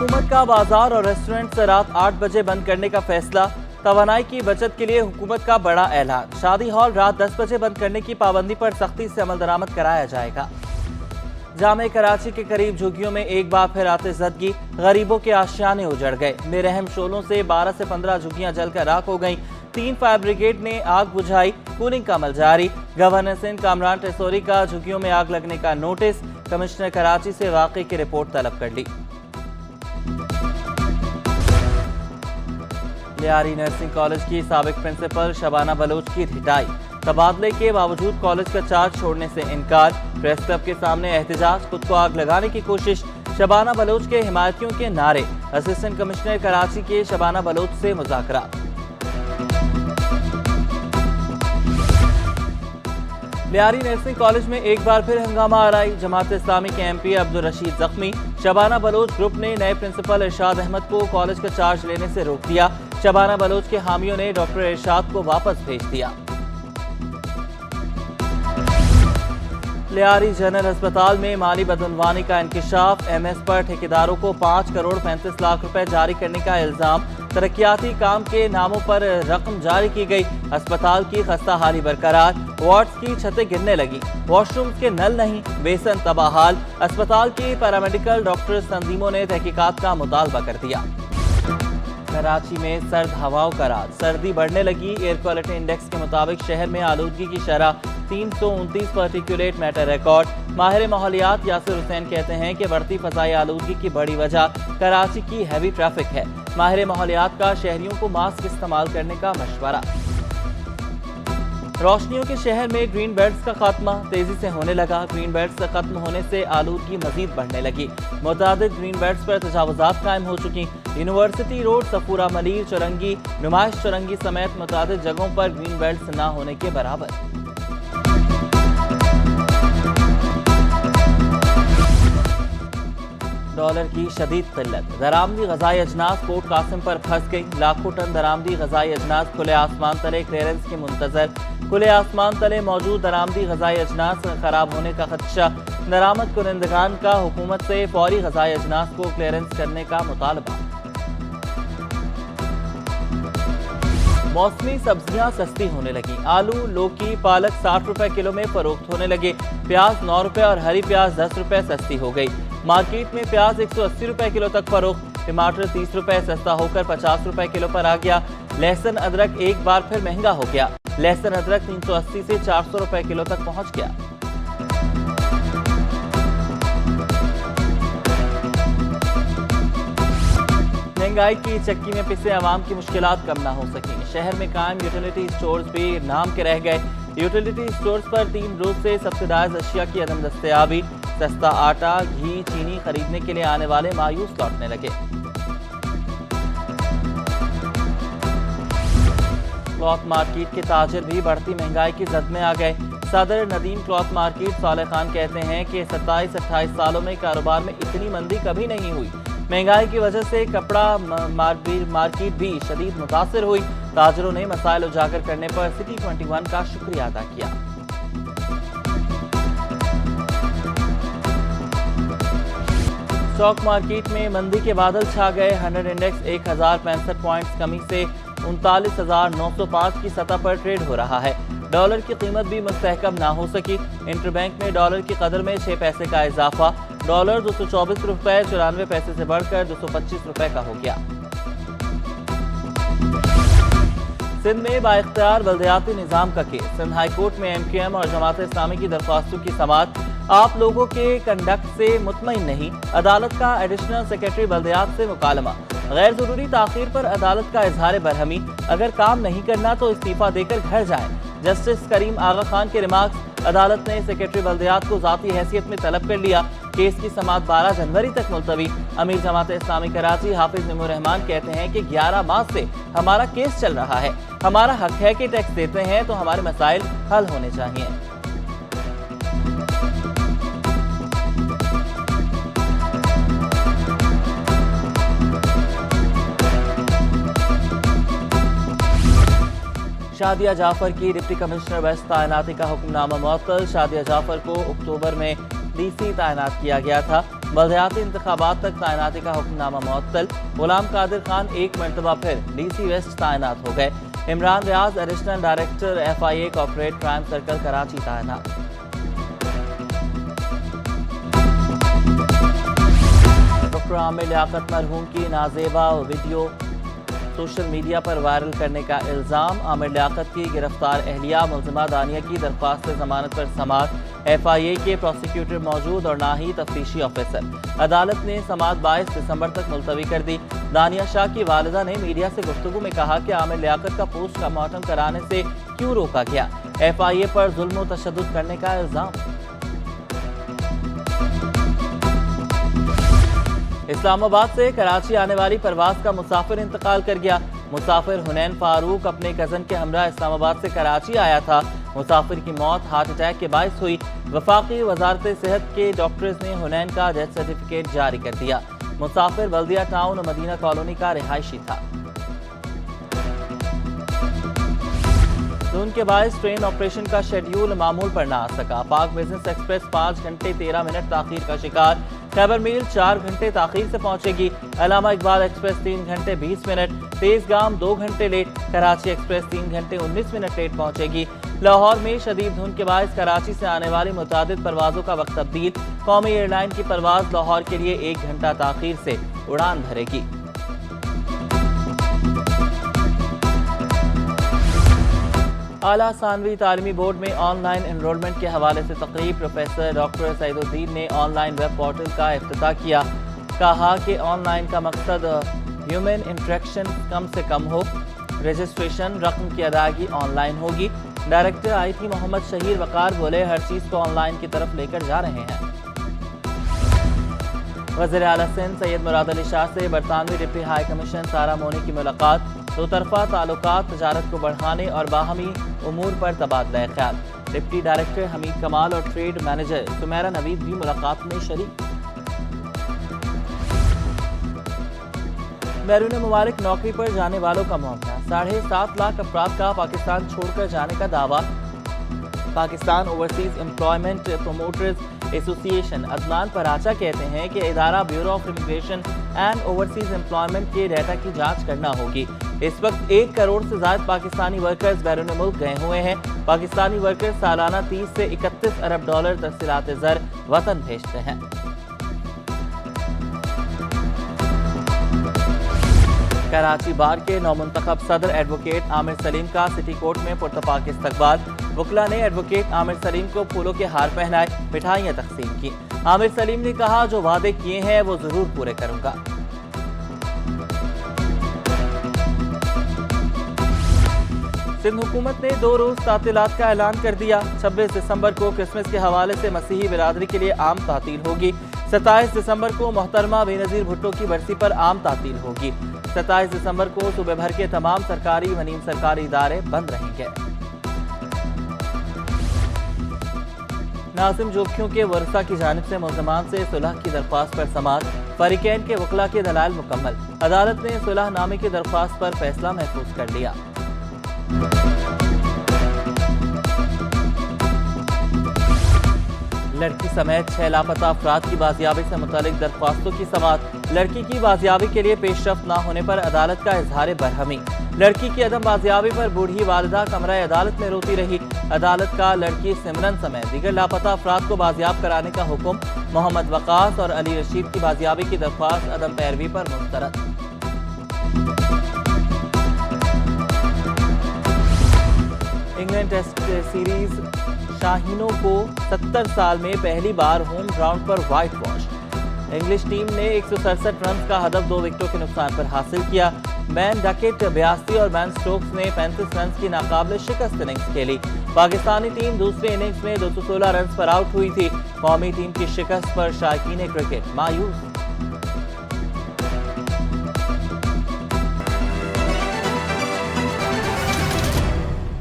हुकूमत का बाजार और रेस्टोरेंट से रात 8 बजे बंद करने का फैसला। तवानाई की बचत के लिए हुकूमत का बड़ा ऐलान। शादी हॉल रात 10 बजे बंद करने की पाबंदी पर सख्ती से अमल दरामद कराया जाएगा। जामे कराची के करीब झुग्गियों में एक बार फिर आतिशज़दगी, गरीबों के आशियाने उजड़ गए। बेरहम शोलों से 12 से 15 झुग्गियां जलकर राख हो गईं। 3 फायर ब्रिगेड ने आग बुझाई, कूलिंग का अमल जारी। गवर्नर सिंध कामरान टेसोरी का झुग्गियों में आग लगने का नोटिस। कमिश्नर कराची से वाक़े की रिपोर्ट तलब कर ली। लियारी नर्सिंग कॉलेज की साबिक प्रिंसिपल शबाना बलोच की रिटाई। तबादले के बावजूद कॉलेज का चार्ज छोड़ने से इनकार। प्रेस क्लब के सामने एहतजाज, खुद को आग लगाने की कोशिश। शबाना बलोच के हिमायतियों के नारे। असिस्टेंट कमिश्नर कराची के शबाना बलोच से मुज़ाकरा। लियारी नर्सिंग कॉलेज में एक बार फिर हंगामा आराई। जमात इस्लामी के MP अब्दुल रशीद जख्मी। शबाना बलोच ग्रुप ने नए प्रिंसिपल इरशाद अहमद को कॉलेज का चार्ज लेने से रोक दिया। शबाना बलोच के हामियों ने डॉक्टर इरशाद को वापस भेज दिया। लियारी जनरल अस्पताल में माली बदअनवानी का इंकिशाफ। MS पर ठेकेदारों को 5 करोड़ 35 लाख रुपए जारी करने का इल्जाम। तरक्याती काम के नामों पर रकम जारी की गई। अस्पताल की खस्ता हाली बरकरार। वार्ड्स की छतें गिरने लगी। वॉशरूम के नल नहीं, बेसन तबाहाल। अस्पताल की पैरामेडिकल डॉक्टर तंजीमों ने तहकीकात का मुतालबा कर दिया। कराची में सर्द हवाओं का राज, सर्दी बढ़ने लगी। एयर क्वालिटी इंडेक्स के मुताबिक शहर में आलूदगी की शरह 329 पार्टिकुलेट मैटर रिकॉर्ड। माहिर माहौलियात यासिर हुसैन कहते हैं कि बढ़ती फजाई आलूदगी की बड़ी वजह कराची की हैवी ट्रैफिक है। माहिर माहौलियात का शहरियों को मास्क इस्तेमाल करने का मशवरा। रोशनियों के शहर में ग्रीन बेल्ट्स का खात्मा तेजी से होने लगा। ग्रीन बेल्ट्स खत्म होने से आलूदगी मजीद बढ़ने लगी। मुतादिद ग्रीन बेल्ट्स पर तजावुजात कायम हो चुकी। यूनिवर्सिटी रोड, सफूरा मलीर, चौरंगी, नुमाइश चौरंगी समेत मुतादिद जगहों पर ग्रीन बेल्ट्स न होने के बराबर। डॉलर की शदीद किल्लत। दरामदी गजाई अजनास पोर्ट कासिम पर फंस गई। लाखों टन दरामदी गजाई अजनास खुले आसमान तले क्लियरेंस के मुंतजर। खुले आसमान तले मौजूद दरामदी गजाई अजनास खराब होने का खदशा। दरामद कुनिंदगान का हुकूमत से फौरी गजाई अजनास को क्लियरेंस करने का मुतालबा। मौसमी सब्जियां सस्ती होने लगी। आलू, लौकी, पालक 60 रुपए किलो में फरोख्त होने लगे। प्याज 9 रुपए और हरी प्याज 10 रुपए सस्ती हो गई। मार्केट में प्याज 180 रुपए किलो तक फरोख्त। टमाटर 30 रुपए सस्ता होकर 50 रुपए किलो पर आ गया। लहसुन अदरक एक बार फिर महंगा हो गया। लहसुन अदरक 380 से 400 रुपए किलो तक पहुंच गया। महंगाई की चक्की में पिसे आवाम की मुश्किलात कम ना हो सकी। शहर में कायम यूटिलिटी स्टोर्स भी नाम के रह गए। यूटिलिटी स्टोर्स पर 3 रोज से सब्सिडाइज अशिया की अदम दस्तयाबी। सस्ता आटा, घी, चीनी खरीदने के लिए आने वाले मायूस लौटने लगे। क्लॉथ मार्केट के ताजिर भी बढ़ती महंगाई की जद में आ गए। सदर नदीम क्लॉथ मार्केट साले खान कहते हैं कि 27-28 सालों में कारोबार में इतनी मंदी कभी नहीं हुई। महंगाई की वजह से कपड़ा मार्केट भी शदीद मुतासिर हुई। ताजरों ने मसाइल उजागर करने पर सिटी 21 का शुक्रिया अदा किया। स्टॉक मार्केट में मंदी के बादल छा गए। 100 इंडेक्स 1065 पॉइंट्स कमी से 39,905 की सतह पर ट्रेड हो रहा है। डॉलर की कीमत भी मुस्तहकम ना हो सकी। इंटरबैंक में डॉलर की कदर में 6 पैसे का इजाफा। डॉलर 224 रुपए 94 पैसे से बढ़कर 225 रुपए का हो गया। सिंध में बाइख्तियार बल्दियाती निजाम का केस। सिंध हाई कोर्ट में MQM और जमात इस्लामी की दरख्वास्तों की समाअत। आप लोगों के कंडक्ट से मुतमईन नहीं, अदालत का एडिशनल सेक्रेटरी बल्दियात से मुकालमा। गैर जरूरी ताखीर पर अदालत का इजहार बरहमी। अगर काम नहीं करना तो इस्तीफा देकर घर जाएं। जस्टिस करीम आगा खान के रिमार्क्स। अदालत ने सेक्रेटरी बल्दियात को जाती हैसियत में तलब कर लिया। केस की समाअत 12 जनवरी तक मुलतवी। अमीर जमात इस्लामी कराची हाफिज निमूर रहमान कहते हैं कि 11 माह से हमारा केस चल रहा है। हमारा हक है कि टैक्स देते हैं तो हमारे मसाइल हल होने चाहिए। शादिया जाफर की डिप्टी कमिश्नर वेस्ट तैनाती का हुक्मनामा मुअत्तल। शादिया जाफर को अक्टूबर में DC तैनात किया गया था। बलदियाती इंतखाबात तक तैनाती का हुक्मनामा मुअत्तल। गुलाम कादिर खान एक मरतबा फिर DC वेस्ट तैनात हो गए। Imran Riaz additional director FIA corporate crime circle Karachi तैनात। डॉक्टर आमिर लियाकत मरहूम की नाजेबा वीडियो सोशल मीडिया पर वायरल करने का इल्ज़ाम। आमिर लियाकत की गिरफ्तार अहलिया मुल्ज़िमा दानिया की दरख्वास्त जमानत पर समाअत। FIA के प्रोसिक्यूटर मौजूद और ना ही तफ्तीशी ऑफिसर। अदालत ने समाअत 22 दिसंबर तक मुलतवी कर दी। दानिया शाह की वालिदा ने मीडिया से गुफ्तगू में कहा कि आमिर लियाकत का पोस्टमार्टम कराने से क्यों रोका गया। FIA पर जुल्म व तशद्दुद करने का इल्ज़ाम। इस्लामाबाद से कराची आने वाली परवाज का मुसाफिर इंतकाल कर गया। मुसाफिर हुनैन फारूक अपने कजन के हमरा इस्लामाबाद से कराची आया था। मुसाफिर की मौत हार्ट अटैक के बायस हुई। वफाकी वजारत सेहत के डॉक्टर्स ने हुनैन का डेथ सर्टिफिकेट जारी कर दिया। मुसाफिर बल्दिया टाउन और मदीना कॉलोनी का रिहायशी था। जून के बायस ट्रेन ऑपरेशन का शेड्यूल मामूल पर न आ सका। पाक बिजनेस एक्सप्रेस 5 घंटे 13 मिनट ताखीर का शिकार। खैबर मेल 4 घंटे ताखीर से पहुंचेगी। अलामा इकबाल एक्सप्रेस 3 घंटे 20 मिनट, तेजगाम 2 घंटे लेट। कराची एक्सप्रेस 3 घंटे 19 मिनट लेट पहुंचेगी। लाहौर में शदीद धुंध के बायस कराची से आने वाली मुतादिद परवाजों का वक्त तब्दील। कौमी एयरलाइन की परवाज लाहौर के लिए 1 घंटा ताखीर से उड़ान भरेगी। आला सानवी तालीमी बोर्ड में ऑनलाइन एनरोलमेंट के हवाले से तकरीब। प्रोफेसर डॉक्टर सईदुद्दीन ने ऑनलाइन वेब पोर्टल का इफ्तिताह किया। कहा कि ऑनलाइन का मकसद ह्यूमन इंटरेक्शन कम से कम हो। रजिस्ट्रेशन रकम की अदायगी ऑनलाइन होगी। डायरेक्टर IT मोहम्मद शहीर वकार बोले, हर चीज़ को ऑनलाइन की तरफ लेकर जा रहे हैं। वज़ीर आला सिंध सैयद मुराद अली शाह से बरतानवी डिप्टी हाई कमीशन सारा मोनी की मुलाकात। दो तरफा ताल्लुकात, तजारत को बढ़ाने और बाहमी उमूर पर तबादला ख्याल। डिप्टी डायरेक्टर हमीद कमाल और ट्रेड मैनेजर सुमेरा नवीद भी मुलाकात में शरीक। बैरून मुबारक नौकरी पर जाने वालों का मामला। 7.5 लाख अफराद का पाकिस्तान छोड़कर जाने का दावा। Pakistan overseas employment promoters association Adnan Paracha कहते हैं कि इदारा bureau of immigration and overseas employment के डाटा की जांच करना होगी। इस वक्त 1 करोड़ से ज्यादा पाकिस्तानी वर्कर्स बैरून मुल्क गए हुए हैं। पाकिस्तानी वर्कर्स सालाना 30 से 31 अरब डॉलर तफसीलात ज़र वतन भेजते हैं। कराची बार के नौमुंतखब सदर एडवोकेट आमिर सलीम का सिटी कोर्ट में पुरतपाक इस्तकबाल। वकला ने एडवोकेट आमिर सलीम को फूलों के हार पहनाए, मिठाइयाँ तकसीम की। आमिर सलीम ने कहा, जो वादे किए हैं वो जरूर पूरे करूंगा। सिंध हुकूमत ने 2 रोज तातीलात का ऐलान कर दिया। 26 दिसंबर को क्रिसमस के हवाले से मसीही बिरादरी के लिए आम तातील होगी। 27 दिसंबर को मोहतरमा बेनज़ीर भुट्टो की बरसी पर आम तातील होगी। 27 दिसंबर को सूबे भर के तमाम सरकारी व नीम सरकारी इदारे बंद रहेंगे। नाज़िम जोखियों के वरसा की जानिब से मुल्ज़मान से सुलह की दरख्वास्त पर समाअत। फरीकैन के वकला के दलाइल मुकम्मल। अदालत ने सुलह नामे की दरख्वास्त पर फैसला महफूज कर लिया। लड़की समेत 6 लापता अफराद की बाजियाबी से मुतालिक दरख्वास्तों की समाअत। लड़की की बाजियाबी के लिए पेशरफ्त न होने पर अदालत का इजहार बरहमी। लड़की की अदम बाजियाबी पर बूढ़ी वालिदा कमरा अदालत में रोती रही। अदालत का लड़की सिमरन समेत दीगर लापता अफराद को बाजियाब कराने का हुक्म। मोहम्मद वकास और अली रशीद की बाजियाबी की दरख्वास्त अदम पैरवी पर मुस्तरद। इंग्लैंड टेस्ट सीरीज शाहीनों को 70 साल में पहली बार होम ग्राउंड पर व्हाइट वॉश। इंग्लिश टीम ने 167 रन का हदफ 2 विकेटों के नुकसान पर हासिल किया। बैन डकेट 82 और बैन स्टोक्स ने 35 रन की नाकाबिल शिकस्त इनिंग्स खेली। पाकिस्तानी टीम दूसरे इनिंग्स में 216 रन पर आउट हुई थी। कौमी टीम की शिकस्त पर शायकीन क्रिकेट मायूस।